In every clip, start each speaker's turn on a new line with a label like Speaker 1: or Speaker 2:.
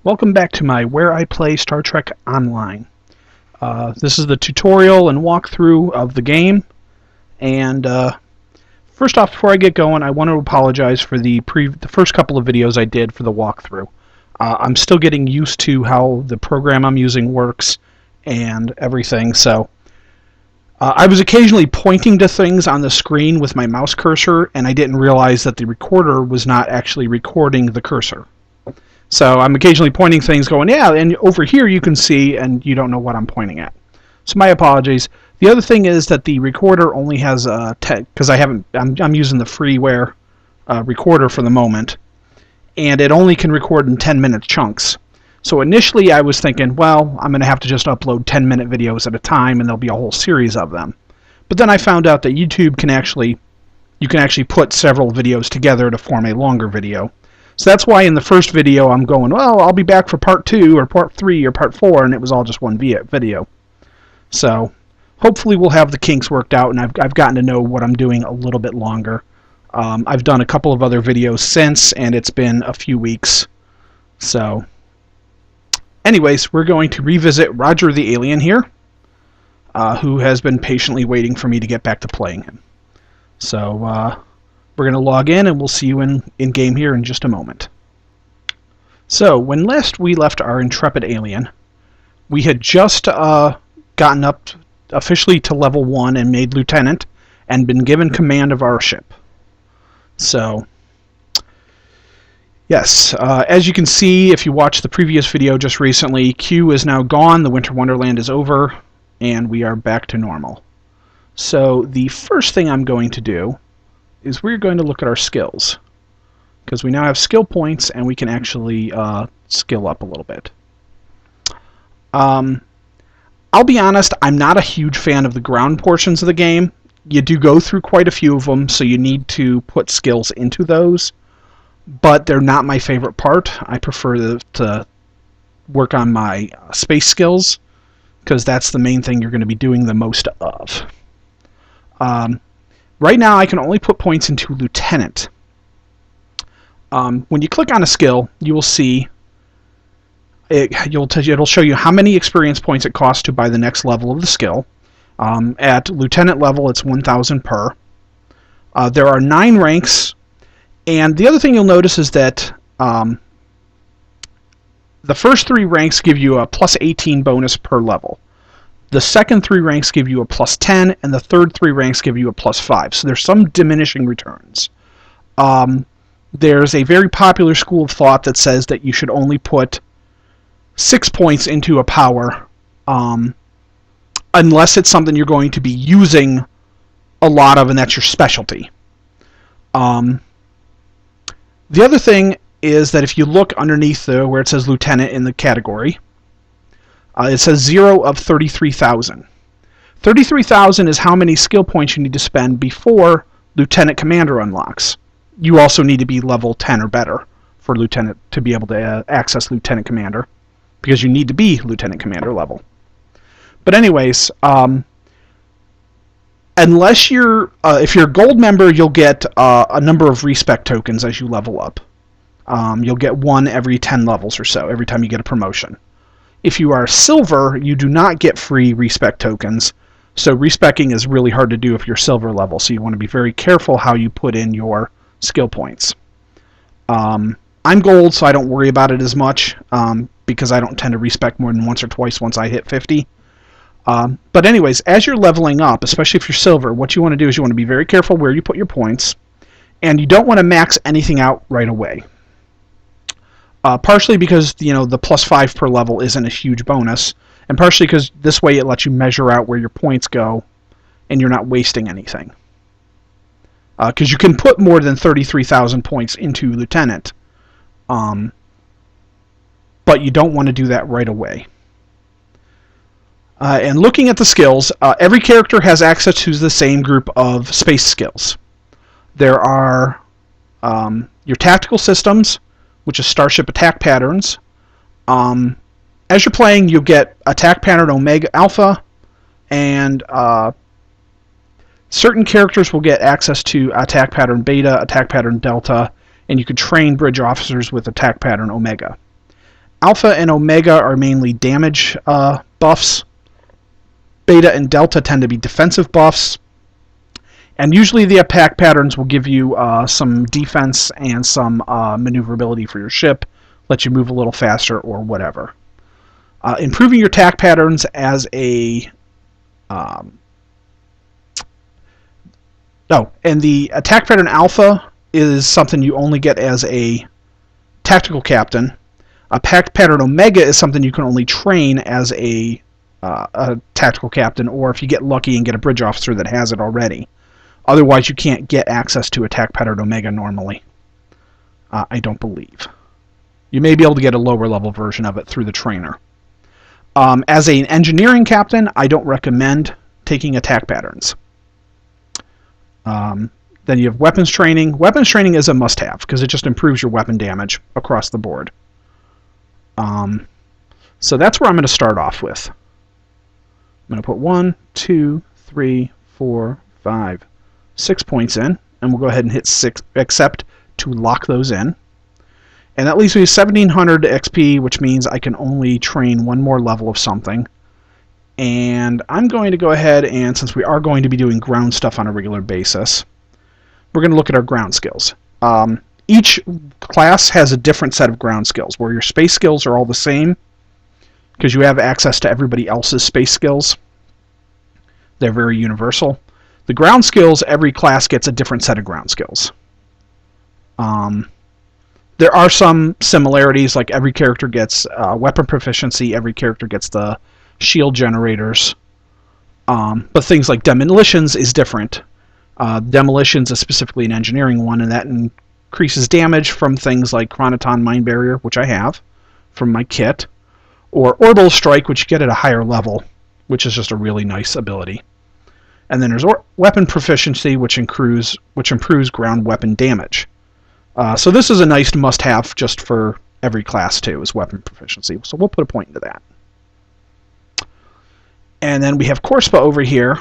Speaker 1: Welcome back to my Where I Play Star Trek Online. This is the tutorial and walkthrough of the game. And first off, before I get going, I want to apologize for the first couple of videos I did for the walkthrough. I'm still getting used to how the program I'm using works and everything, so I was occasionally pointing to things on the screen with my mouse cursor, and I didn't realize that the recorder was not actually recording the cursor. So I'm occasionally pointing things going, yeah, and over here you can see, and you don't know what I'm pointing at. So my apologies. The other thing is that the recorder only has a because I'm using the freeware recorder for the moment, and it only can record in 10-minute chunks. So initially I was thinking, well, I'm going to have to just upload 10-minute videos at a time, and there'll be a whole series of them. But then I found out that YouTube you can actually put several videos together to form a longer video. So that's why in the first video I'm going, well, I'll be back for part 2 or part 3 or part 4, and it was all just one video. So hopefully we'll have the kinks worked out, and I've gotten to know what I'm doing a little bit longer. I've done a couple of other videos since, and it's been a few weeks. So anyways, we're going to revisit Roger the Alien here, who has been patiently waiting for me to get back to playing him. So we're going to log in, and we'll see you in game here in just a moment. So when last we left our intrepid alien, we had just gotten up officially to level 1 and made lieutenant and been given command of our ship. So yes, as you can see, if you watched the previous video just recently, Q is now gone, the Winter Wonderland is over, and we are back to normal. So the first thing I'm going to do is we're going to look at our skills, because we now have skill points and we can actually skill up a little bit. I'll be honest, I'm not a huge fan of the ground portions of the game. You do go through quite a few of them, so you need to put skills into those, but they're not my favorite part. I prefer to work on my space skills, because that's the main thing you're going to be doing the most of. Right now I can only put points into lieutenant. When you click on a skill, you will see it'll show you how many experience points it costs to buy the next level of the skill. At lieutenant level, it's 1,000 per. There are 9 ranks, and the other thing you'll notice is that the first 3 ranks give you a plus 18 bonus per level. The second 3 ranks give you a plus 10, and the third 3 ranks give you a plus 5. So there's some diminishing returns. There's a very popular school of thought that says that you should only put 6 points into a power, unless it's something you're going to be using a lot of, and that's your specialty. The other thing is that if you look underneath where it says lieutenant in the category, it says 0 of 33,000. 33,000 is how many skill points you need to spend before Lieutenant Commander unlocks. You also need to be level 10 or better for Lieutenant to be able to access Lieutenant Commander, because you need to be Lieutenant Commander level. But anyways, unless you're if you're a gold member, you'll get a number of respect tokens as you level up. You'll get 1 every 10 levels or so, every time you get a promotion. If you are silver, you do not get free respect tokens, so respecking is really hard to do if you're silver level, so you want to be very careful how you put in your skill points. I'm gold, so I don't worry about it as much, because I don't tend to respect more than once or twice once I hit 50. But anyways, as you're leveling up, especially if you're silver, what you want to do is you want to be very careful where you put your points, and you don't want to max anything out right away. Partially because the plus 5 per level isn't a huge bonus, and partially because this way it lets you measure out where your points go, and you're not wasting anything. Because you can put more than 33,000 points into lieutenant, but you don't want to do that right away. And looking at the skills, every character has access to the same group of space skills. There are your tactical systems, which is Starship Attack Patterns. As you're playing, you'll get Attack Pattern Omega Alpha, and certain characters will get access to Attack Pattern Beta, Attack Pattern Delta, and you can train bridge officers with Attack Pattern Omega. Alpha and Omega are mainly damage buffs. Beta and Delta tend to be defensive buffs. And usually the attack patterns will give you some defense and some maneuverability for your ship, let you move a little faster or whatever. Improving your attack patterns as a... and the attack pattern Alpha is something you only get as a tactical captain. Attack pattern Omega is something you can only train as a tactical captain, or if you get lucky and get a bridge officer that has it already. Otherwise, you can't get access to attack pattern Omega normally. I don't believe. You may be able to get a lower level version of it through the trainer. As an engineering captain, I don't recommend taking attack patterns. Then you have weapons training. Weapons training is a must-have because it just improves your weapon damage across the board. So that's where I'm going to start off with. I'm going to put 1, 2, 3, 4, 5, 6 points in, and we'll go ahead and hit 6 accept to lock those in. And that leaves me with 1700 XP, which means I can only train one more level of something. And I'm going to go ahead and, since we are going to be doing ground stuff on a regular basis, we're going to look at our ground skills. Each class has a different set of ground skills, where your space skills are all the same, because you have access to everybody else's space skills. They're very universal. The ground skills, every class gets a different set of ground skills. There are some similarities, like every character gets weapon proficiency, every character gets the shield generators. But things like demolitions is different. Demolitions is specifically an engineering one, and that increases damage from things like Chronoton Mine Barrier, which I have from my kit, or Orbital Strike, which you get at a higher level, which is just a really nice ability. And then there's weapon proficiency, which improves ground weapon damage. So this is a nice must-have just for every class too, is weapon proficiency. So we'll put a point into that. And then we have Corspa over here,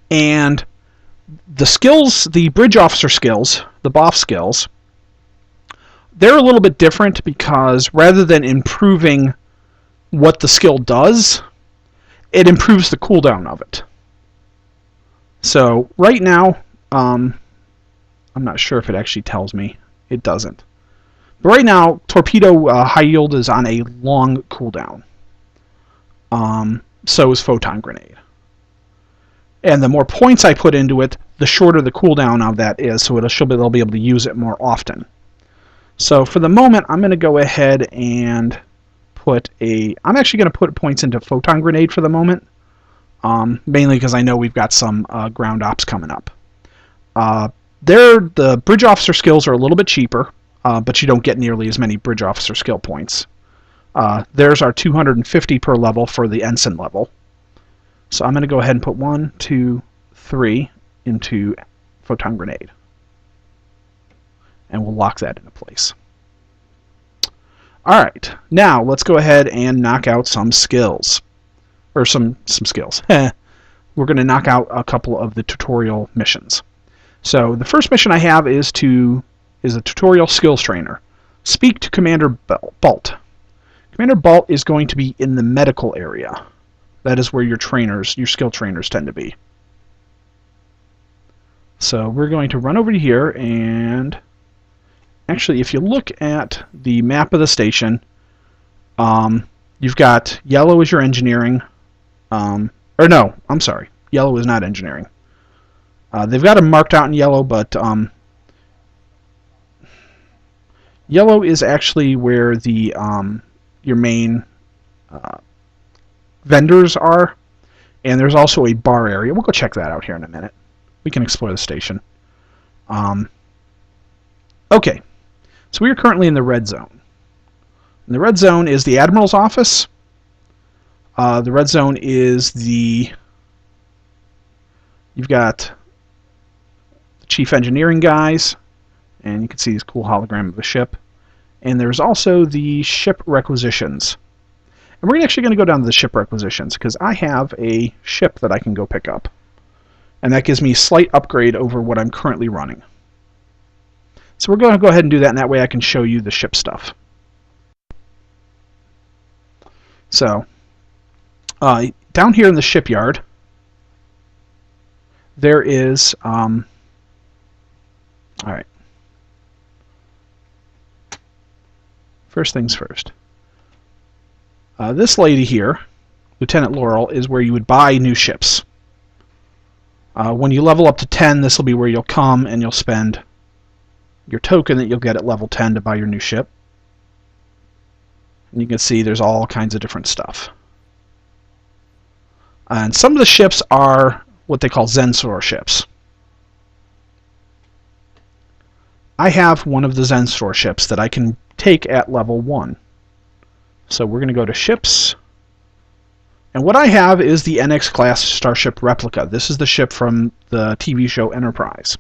Speaker 1: and the skills, the bridge officer skills, the BOF skills, they're a little bit different because rather than improving what the skill does, it improves the cooldown of it. So right now, I'm not sure if it actually tells me. It doesn't. But right now, Torpedo High Yield is on a long cooldown. So is Photon Grenade. And the more points I put into it, the shorter the cooldown of that is, so they'll be able to use it more often. So for the moment, I'm going to go ahead and I'm actually going to put points into Photon Grenade for the moment, mainly because I know we've got some ground ops coming up. The bridge officer skills are a little bit cheaper, but you don't get nearly as many bridge officer skill points. There's our 250 per level for the ensign level. So I'm going to go ahead and put 1, 2, 3 into Photon Grenade. And we'll lock that into place. Alright, now let's go ahead and knock out some skills. Or some skills. We're going to knock out a couple of the tutorial missions. So the first mission I have is a tutorial skills trainer. Speak to Commander Balt. Commander Balt is going to be in the medical area. That is where your skill trainers tend to be. So we're going to run over to here, and actually if you look at the map of the station, you've got yellow as your engineering, or no, I'm sorry, yellow is not engineering. They've got them marked out in yellow, but yellow is actually where the your main vendors are, and there's also a bar area. We'll go check that out here in a minute. We can explore the station. Okay, so we are currently in the red zone. And the red zone is the Admiral's office. The red zone is you've got the chief engineering guys, and you can see this cool hologram of the ship. And there's also the ship requisitions. And we're actually going to go down to the ship requisitions because I have a ship that I can go pick up. And that gives me a slight upgrade over what I'm currently running. So we're going to go ahead and do that, and that way I can show you the ship stuff. So, down here in the shipyard, there is, all right. First things first. This lady here, Lieutenant Laurel, is where you would buy new ships. When you level up to 10, this will be where you'll come and you'll spend your token that you'll get at level 10 to buy your new ship. And you can see there's all kinds of different stuff. And some of the ships are what they call Zenstor ships. I have one of the Zenstor ships that I can take at level 1. So we're going to go to ships. And what I have is the NX class starship replica. This is the ship from the TV show Enterprise.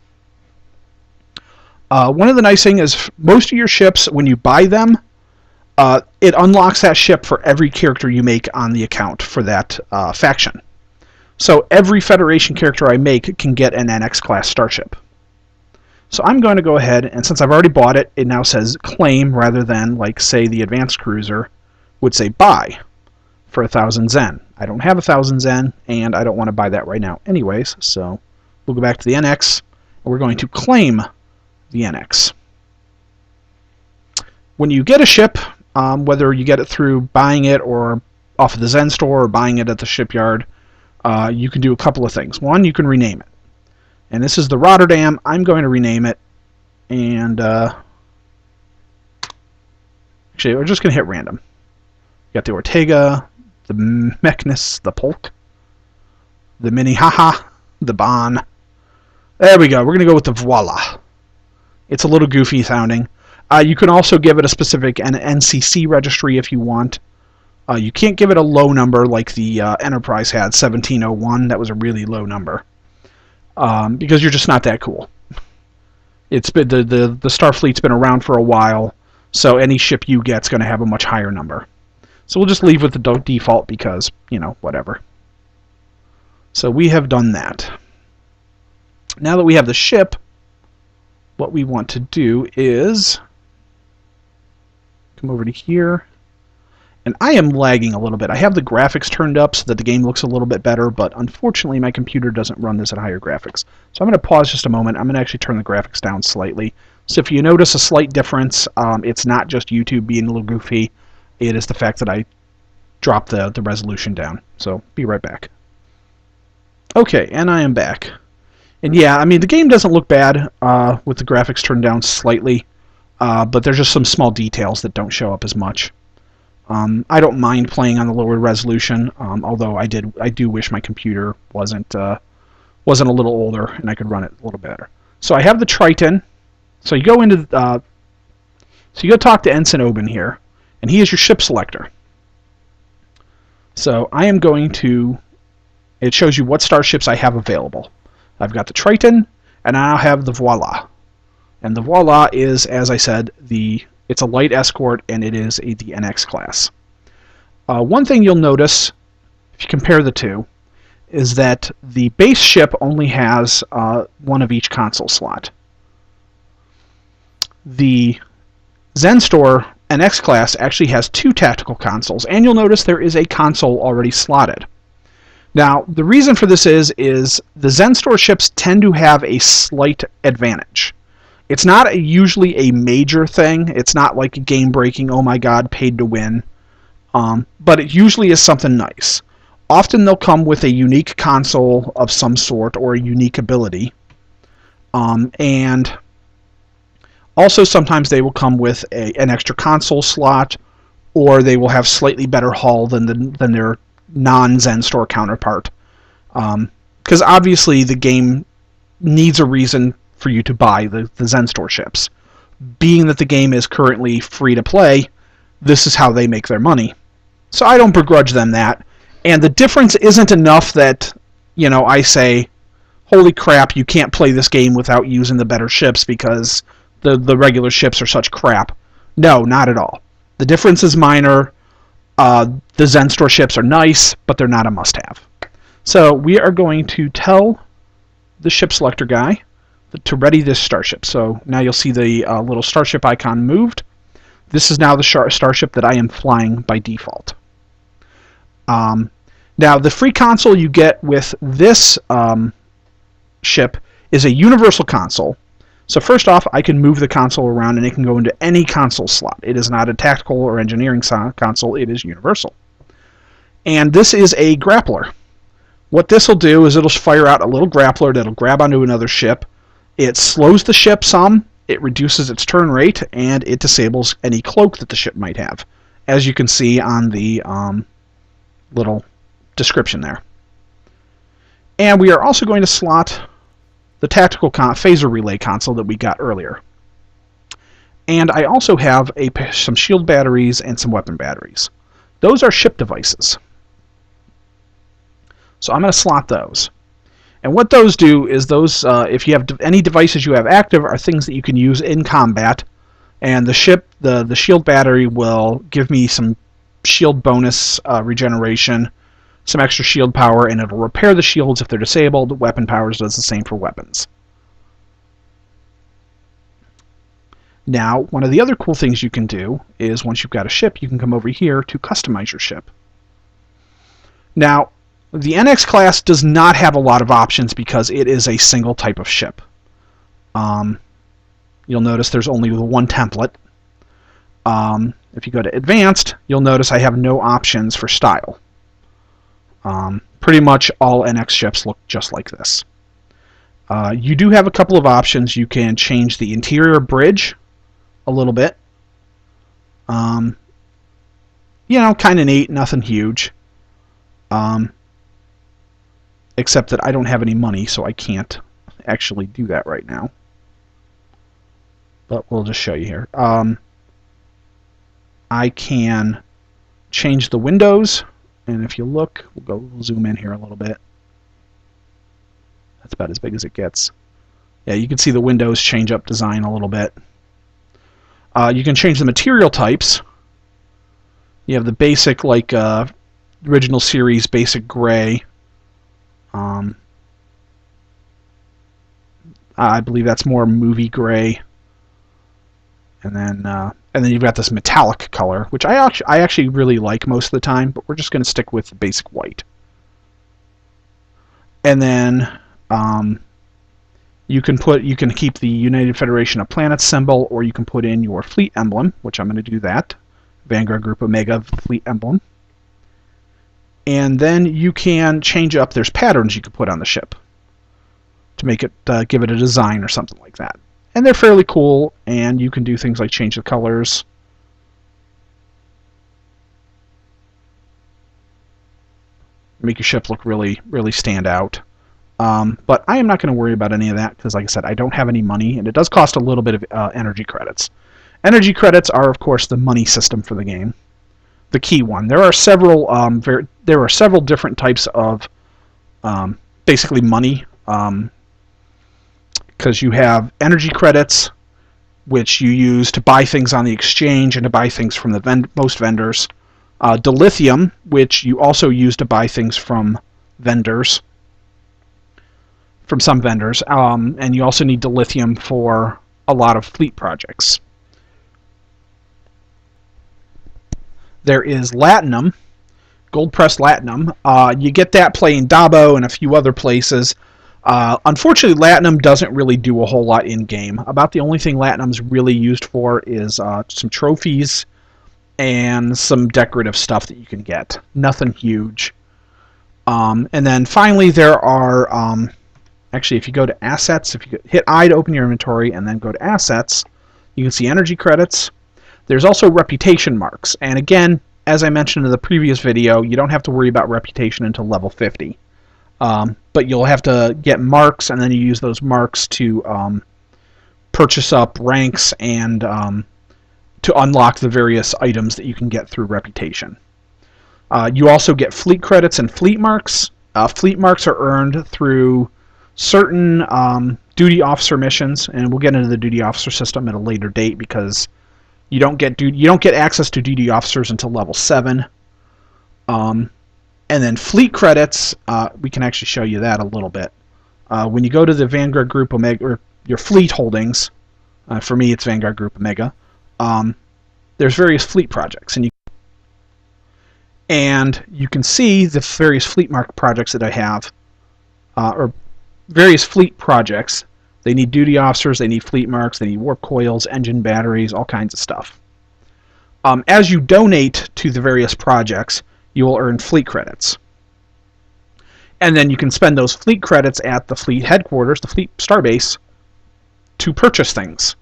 Speaker 1: One of the nice things is most of your ships, when you buy them, it unlocks that ship for every character you make on the account for that faction. So every Federation character I make can get an NX class starship. So I'm going to go ahead, and since I've already bought it, it now says claim rather than, like, say, the Advanced Cruiser would say buy for 1,000 Zen. I don't have 1,000 Zen, and I don't want to buy that right now anyways, so we'll go back to the NX, and we're going to claim the NX. When you get a ship, whether you get it through buying it or off of the Zen store or buying it at the shipyard, you can do a couple of things. One, you can rename it. And this is the Rotterdam. I'm going to rename it, and actually, we're just going to hit random. You got the Ortega, the Meknes, the Polk, the Minnehaha, the Bon. There we go. We're going to go with the Voila. It's a little goofy sounding. You can also give it a specific NCC registry if you want. You can't give it a low number like the Enterprise had, 1701. That was a really low number. Because you're just not that cool. It's been the Starfleet's been around for a while, so any ship you get's going to have a much higher number. So we'll just leave with the default because, you know, whatever. So we have done that. Now that we have the ship, what we want to do is come over to here. And I am lagging a little bit. I have the graphics turned up so that the game looks a little bit better, but unfortunately my computer doesn't run this at higher graphics. So I'm going to pause just a moment. I'm going to actually turn the graphics down slightly. So if you notice a slight difference, it's not just YouTube being a little goofy. It is the fact that I dropped the resolution down. So be right back. Okay, and I am back. And yeah, I mean, the game doesn't look bad with the graphics turned down slightly, but there's just some small details that don't show up as much. I don't mind playing on the lower resolution, although I do wish my computer wasn't a little older and I could run it a little better. So I have the Triton. So you go into so you go talk to Ensign Oben here, and he is your ship selector. So I am going to. It shows you what starships I have available. I've got the Triton, and I now have the Voila. And the Voila is, as I said, it's a light escort, and it is the NX class. One thing you'll notice, if you compare the two, is that the base ship only has one of each console slot. The Zenstor NX class actually has 2 tactical consoles, and you'll notice there is a console already slotted. Now, the reason for this is the Zenstor ships tend to have a slight advantage. It's not usually a major thing. It's not like a game-breaking, oh my god, paid to win. But it usually is something nice. Often they'll come with a unique console of some sort or a unique ability. And also sometimes they will come with an extra console slot, or they will have slightly better hull than their non-Zenstor counterpart. Because obviously the game needs a reason for you to buy the Zenstor ships. Being that the game is currently free to play, this is how they make their money. So I don't begrudge them that. And the difference isn't enough that, you know, I say, holy crap, you can't play this game without using the better ships because the regular ships are such crap. No, not at all. The difference is minor. The Zenstor ships are nice, but they're not a must-have. So we are going to tell the ship selector guy to ready this starship. So now you'll see the little starship icon moved. This is now the starship that I am flying by default. Now, the free console you get with this ship is a universal console. So first off, I can move the console around and it can go into any console slot. It is not a tactical or engineering console, it is universal. And this is a grappler. What this will do is it'll fire out a little grappler that'll grab onto another ship. It slows the ship some, it reduces its turn rate, and it disables any cloak that the ship might have, as you can see on the little description there. And we are also going to slot the tactical phaser relay console that we got earlier. And I also have some shield batteries and some weapon batteries. Those are ship devices. So I'm going to slot those. And what those do is those, if you have any devices you have active, are things that you can use in combat. And the shield battery will give me some shield bonus regeneration, some extra shield power, and it'll repair the shields if they're disabled. Weapon powers does the same for weapons. Now, one of the other cool things you can do is once you've got a ship, you can come over here to customize your ship. Now, the NX class does not have a lot of options because it is a single type of ship. You'll notice there's only one template. If you go to Advanced, you'll notice I have no options for style. Pretty much all NX ships look just like this. You do have a couple of options. You can change the interior bridge a little bit. You know, kind of neat, nothing huge. Except that I don't have any money, so I can't actually do that right now. But we'll just show you here. I can change the windows, and if you look, we'll zoom in here a little bit. That's about as big as it gets. Yeah, you can see the windows change up design a little bit. You can change the material types. You have the basic, like original series basic gray. I believe that's more movie gray. And then you've got this metallic color, which I actually really like most of the time, but we're just going to stick with the basic white. And then you can keep the United Federation of Planets symbol, or you can put in your fleet emblem, which I'm going to do that. Vanguard Group Omega fleet emblem. And then you can change up, there's patterns you can put on the ship to make it, give it a design or something like that. And they're fairly cool, and you can do things like change the colors. Make your ship look really, really stand out. But I am not going to worry about any of that, because like I said, I don't have any money, and it does cost a little bit of energy credits. Energy credits are, of course, the money system for the game. The key one. There are several different types of basically money, because you have energy credits, which you use to buy things on the exchange and to buy things from the most vendors. Dilithium, which you also use to buy things from vendors, from some vendors, and you also need dilithium for a lot of fleet projects. There is Latinum, gold-pressed Latinum. You get that playing Dabo and a few other places. Unfortunately, Latinum doesn't really do a whole lot in-game. About the only thing Latinum's really used for is some trophies and some decorative stuff that you can get. Nothing huge. And then finally there are, actually if you go to Assets, if you hit I to open your inventory and then go to Assets, you can see energy credits. There's also reputation marks, and again, as I mentioned in the previous video, you don't have to worry about reputation until level 50. But you'll have to get marks, and then you use those marks to purchase up ranks and to unlock the various items that you can get through reputation. You also get fleet credits and fleet marks. Fleet marks are earned through certain duty officer missions, and we'll get into the duty officer system at a later date because you don't get access to duty officers until level 7. And then fleet credits, we can actually show you that a little bit. When you go to the Vanguard Group Omega, or your fleet holdings, for me it's Vanguard Group Omega, there's various fleet projects, And you can see the various fleet mark projects that I have, or various fleet projects. They need duty officers, they need fleet marks, they need warp coils, engine batteries, all kinds of stuff. As you donate to the various projects, you will earn fleet credits. And then you can spend those fleet credits at the fleet headquarters, the fleet starbase, to purchase things,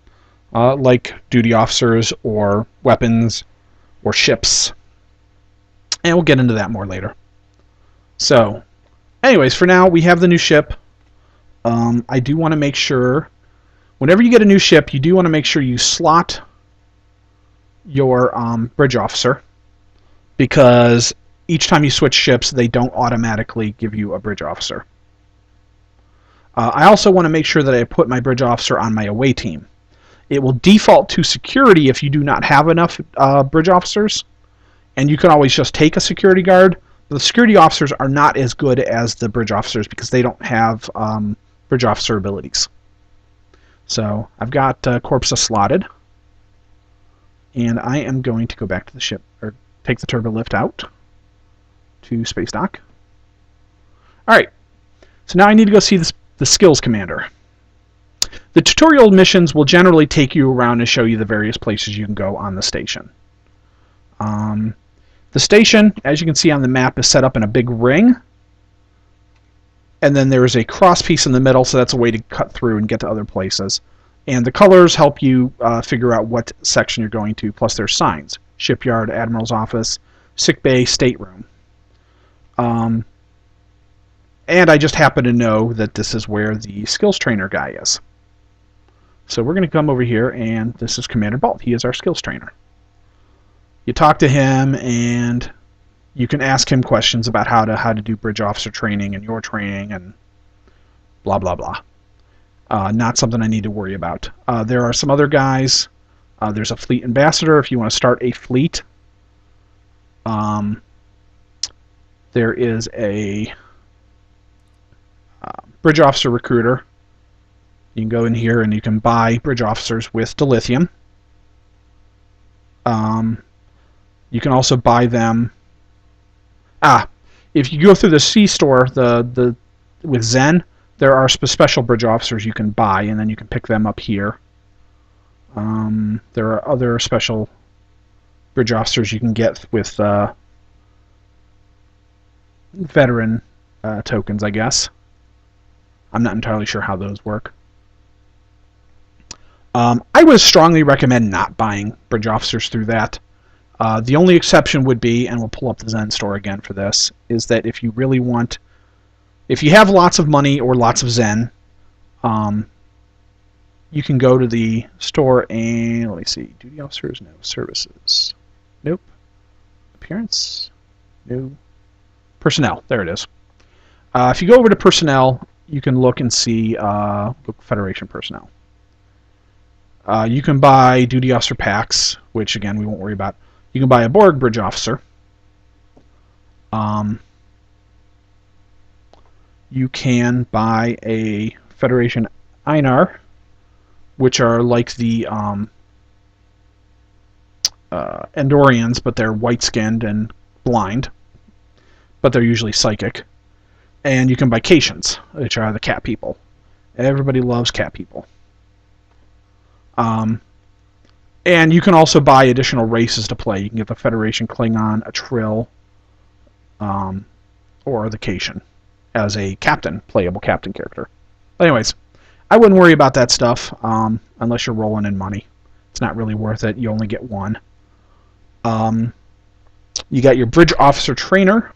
Speaker 1: like duty officers or weapons or ships. And we'll get into that more later. So, anyways, for now, we have the new ship. I do want to make sure, whenever you get a new ship, you do want to make sure you slot your bridge officer, because each time you switch ships, they don't automatically give you a bridge officer. I also want to make sure that I put my bridge officer on my away team. It will default to security if you do not have enough bridge officers, and you can always just take a security guard. The security officers are not as good as the bridge officers because they don't have bridge officer abilities. So I've got Corpsa slotted, and I am going to go back to the ship, or take the turbo lift out to space dock. Alright, so now I need to go see the skills commander. The tutorial missions will generally take you around and show you the various places you can go on the station. The station, as you can see on the map, is set up in a big ring, and then there is a cross piece in the middle, so that's a way to cut through and get to other places. And the colors help you figure out what section you're going to, plus there's signs. Shipyard, Admiral's Office, Sick Bay, Stateroom. And I just happen to know that this is where the skills trainer guy is. So we're going to come over here, and this is Commander Balt. He is our skills trainer. You talk to him, and you can ask him questions about how to do bridge officer training and your training and blah, blah, blah. Not something I need to worry about. There are some other guys. There's a fleet ambassador if you want to start a fleet. There is a bridge officer recruiter. You can go in here and you can buy bridge officers with dilithium. You can also buy them. If you go through the C store, with Zen, there are special bridge officers you can buy, and then you can pick them up here. There are other special bridge officers you can get with veteran tokens, I guess. I'm not entirely sure how those work. I would strongly recommend not buying bridge officers through that. The only exception would be, and we'll pull up the Zen store again for this, is that if you really want, if you have lots of money or lots of Zen, you can go to the store and, let me see, duty officers, no. Services, nope. Appearance, no. Personnel, there it is. If you go over to personnel, you can look and see Federation personnel. You can buy duty officer packs, which again we won't worry about. You can buy a Borg bridge officer. You can buy a Federation Einar, which are like the Andorians, but they're white-skinned and blind, but they're usually psychic. And you can buy Cations, which are the cat people. Everybody loves cat people. And you can also buy additional races to play. You can get the Federation Klingon, a Trill, or the Cation as a captain, playable captain character. But anyways, I wouldn't worry about that stuff unless you're rolling in money. It's not really worth it. You only get one. You got your bridge officer trainer.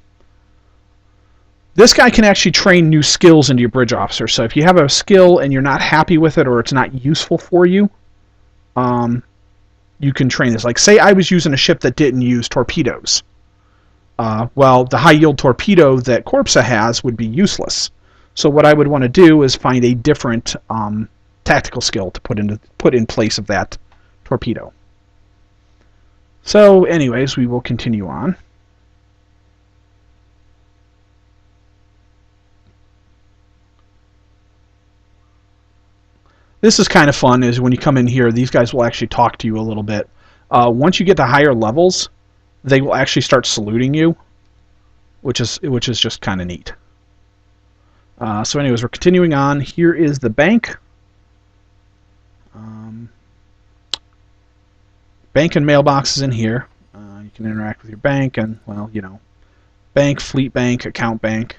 Speaker 1: This guy can actually train new skills into your bridge officer. So if you have a skill and you're not happy with it or it's not useful for you, you can train this. Like, say I was using a ship that didn't use torpedoes. Well, the high-yield torpedo that Corpsa has would be useless. So what I would want to do is find a different tactical skill to put in place of that torpedo. So, anyways, we will continue on. This is kind of fun, is when you come in here, these guys will actually talk to you a little bit. Once you get to higher levels, they will actually start saluting you, which is just kind of neat. So anyways, we're continuing on. Here is the bank. Bank and mailbox is in here. You can interact with your bank and, well, you know, bank, fleet bank, account bank.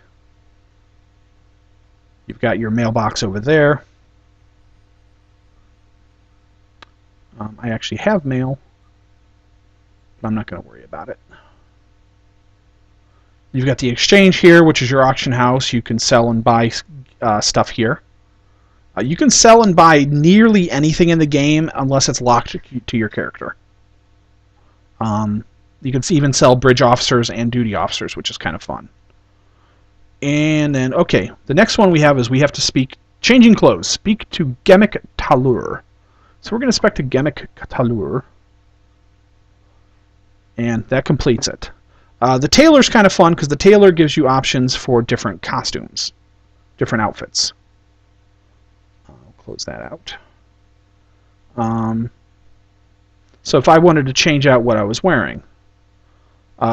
Speaker 1: You've got your mailbox over there. I actually have mail, but I'm not going to worry about it. You've got the exchange here, which is your auction house. You can sell and buy stuff here. You can sell and buy nearly anything in the game unless it's locked to your character. You can even sell bridge officers and duty officers, which is kind of fun. And then, okay, the next one we have is we have to speak, changing clothes, speak to Gemic Talur. So we're going to speak to Gemic Talur, and that completes it. The tailor's kind of fun because the tailor gives you options for different costumes, different outfits. I'll close that out. So if I wanted to change out what I was wearing,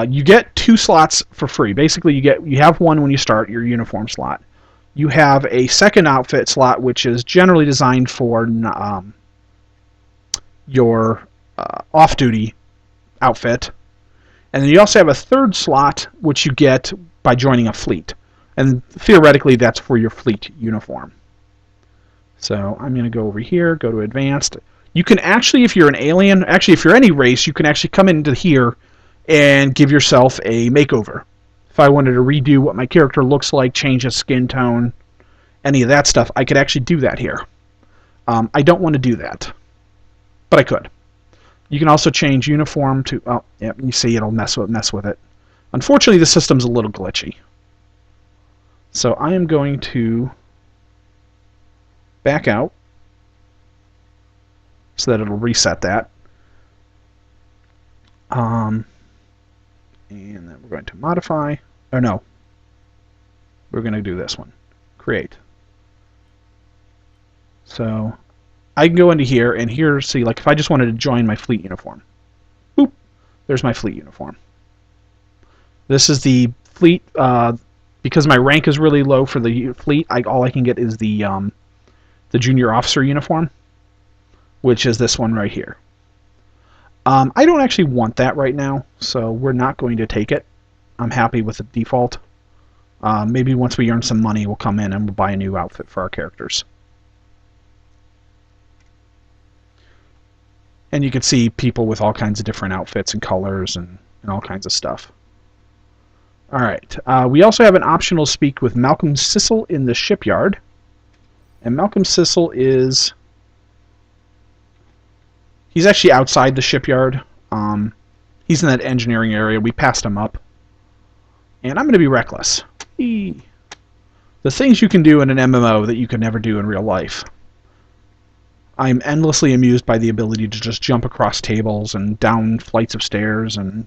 Speaker 1: you get 2 slots for free. Basically, you have one when you start, your uniform slot. You have a second outfit slot, which is generally designed for your off-duty outfit. And then you also have a third slot, which you get by joining a fleet. And theoretically, that's for your fleet uniform. So I'm going to go over here, go to Advanced. You can actually, if you're an alien, actually if you're any race, you can actually come into here and give yourself a makeover. If I wanted to redo what my character looks like, change his skin tone, any of that stuff, I could actually do that here. I don't want to do that, but I could. You can also change uniform to, oh, yeah, you see it'll mess with it. Unfortunately, the system's a little glitchy. So I am going to back out so that it'll reset that. And then we're going to modify, or no, we're going to do this one, create. So I can go into here, and here, see, like if I just wanted to join my fleet uniform, boop, there's my fleet uniform. This is the fleet, because my rank is really low for the fleet, all I can get is the junior officer uniform, which is this one right here. I don't actually want that right now, so we're not going to take it. I'm happy with the default. Maybe once we earn some money, we'll come in and we'll buy a new outfit for our characters. And you can see people with all kinds of different outfits and colors and all kinds of stuff. Alright, we also have an optional speak with Malcolm Sissel in the shipyard. And Malcolm Sissel is... he's actually outside the shipyard. He's in that engineering area. We passed him up. And I'm going to be reckless. The things you can do in an MMO that you could never do in real life. I'm endlessly amused by the ability to just jump across tables and down flights of stairs. And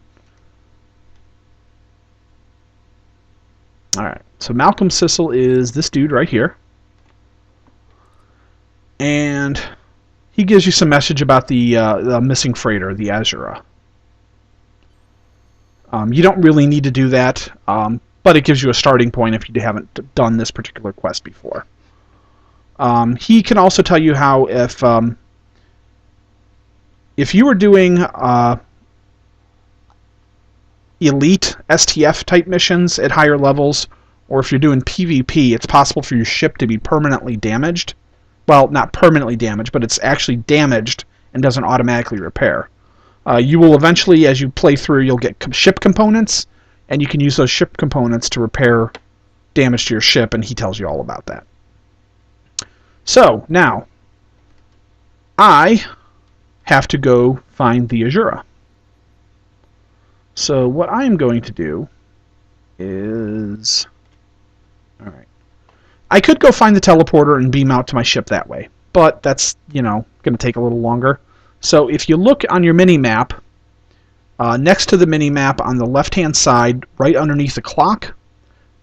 Speaker 1: alright, so Malcolm Sissel is this dude right here. And he gives you some message about the missing freighter, the Azura. You don't really need to do that, but it gives you a starting point if you haven't done this particular quest before. He can also tell you how if you were doing elite STF type missions at higher levels, or if you're doing PvP, it's possible for your ship to be permanently damaged. Well, not permanently damaged, but it's actually damaged and doesn't automatically repair. You will eventually, as you play through, you'll get ship components, and you can use those ship components to repair damage to your ship, and he tells you all about that. So, now, I have to go find the Azura. So, what I am going to do is... Alright. I could go find the teleporter and beam out to my ship that way, but that's, going to take a little longer. So, if you look on your mini-map, next to the mini-map on the left-hand side, right underneath the clock,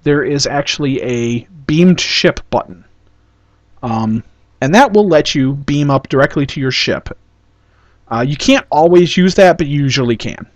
Speaker 1: there is actually a beamed ship button. And that will let you beam up directly to your ship. You can't always use that, but you usually can.